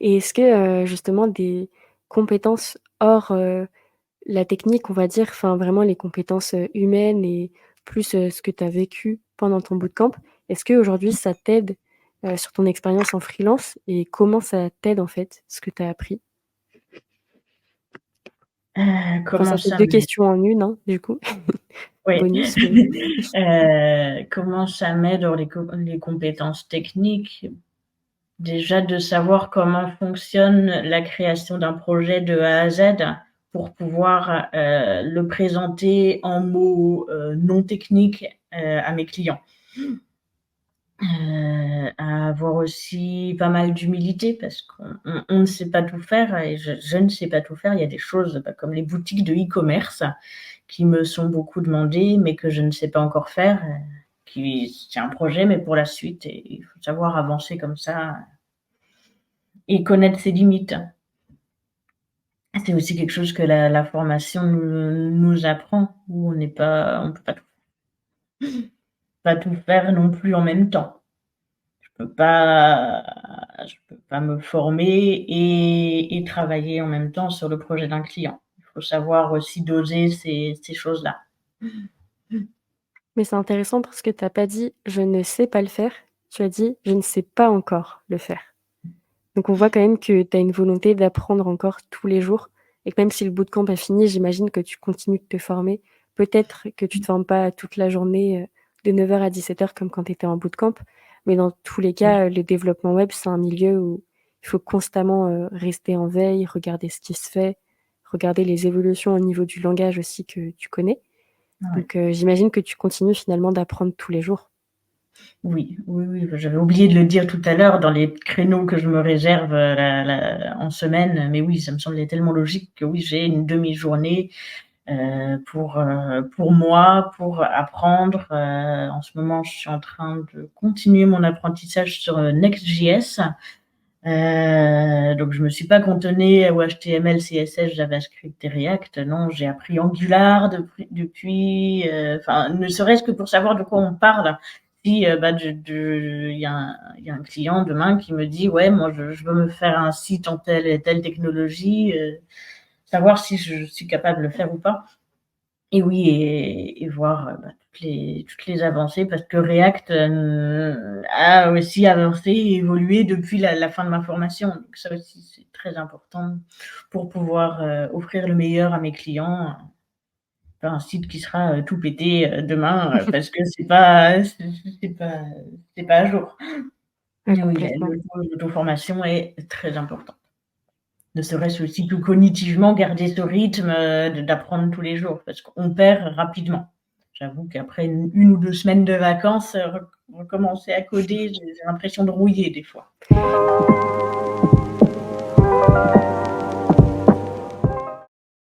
Et est-ce que, justement des compétences hors, la technique, on va dire, enfin vraiment les compétences, humaines et plus, ce que tu as vécu pendant ton bootcamp, est-ce qu'aujourd'hui ça t'aide, sur ton expérience en freelance et comment ça t'aide en fait, ce que tu as appris? Enfin Comment ça fait ça 2 m'aide? questions en une, hein, du coup. Oui. Bonus, mais Comment ça m'aide dans les compétences techniques? Déjà de savoir comment fonctionne la création d'un projet de A à Z pour pouvoir, le présenter en mots, non techniques, à mes clients. Avoir aussi pas mal d'humilité parce qu'on ne sait pas tout faire et je ne sais pas tout faire. Il y a des choses, bah, comme les boutiques de e-commerce qui me sont beaucoup demandées, mais que je ne sais pas encore faire, qui c'est un projet, mais pour la suite et il faut savoir avancer comme ça et connaître ses limites. C'est aussi quelque chose que la formation nous apprend, où on peut pas tout faire non plus en même temps. Je peux pas me former et travailler en même temps sur le projet d'un client. Il faut savoir aussi doser ces choses-là. mais c'est intéressant parce que tu as pas dit: «Je ne sais pas le faire», tu as dit: «Je ne sais pas encore le faire». Donc on voit quand même que tu as une volonté d'apprendre encore tous les jours et que même si le bootcamp a fini, j'imagine que tu continues de te former. Peut-être que tu te formes pas toute la journée, de 9 heures à 17 heures comme quand tu étais en bootcamp, mais dans tous les Oui, cas, le développement web, c'est un milieu où il faut constamment, rester en veille, regarder ce qui se fait, regarder les évolutions au niveau du langage aussi que tu connais. ouais. Donc j'imagine que tu continues finalement d'apprendre tous les jours. Oui, oui, oui, j'avais oublié de le dire tout à l'heure dans les créneaux que je me réserve, en semaine, mais oui, ça me semblait tellement logique que oui, j'ai une demi-journée, pour moi, pour apprendre. En ce moment, je suis en train de continuer mon apprentissage sur, Next.js. Donc je me suis pas cantonnée au HTML, CSS, JavaScript et React. Non, j'ai appris Angular depuis, enfin, ne serait-ce que pour savoir de quoi on parle. Si, bah, il y a un client demain qui me dit: «Ouais, moi je veux me faire un site en telle et telle technologie», savoir si je suis capable de le faire ou pas. Et oui et voir, bah, toutes les avancées parce que React, a aussi avancé et évolué depuis la fin de ma formation. Donc ça aussi, c'est très important pour pouvoir, offrir le meilleur à mes clients, pas un site qui sera, tout pété, demain, parce que c'est pas à jour. Ouais, Mais oui, complètement. l'auto-formation est très importante. Ne serait-ce aussi que cognitivement garder ce rythme, d'apprendre tous les jours parce qu'on perd rapidement. J'avoue qu'après une ou 2 semaines de vacances, recommencer à coder, j'ai l'impression de rouiller des fois.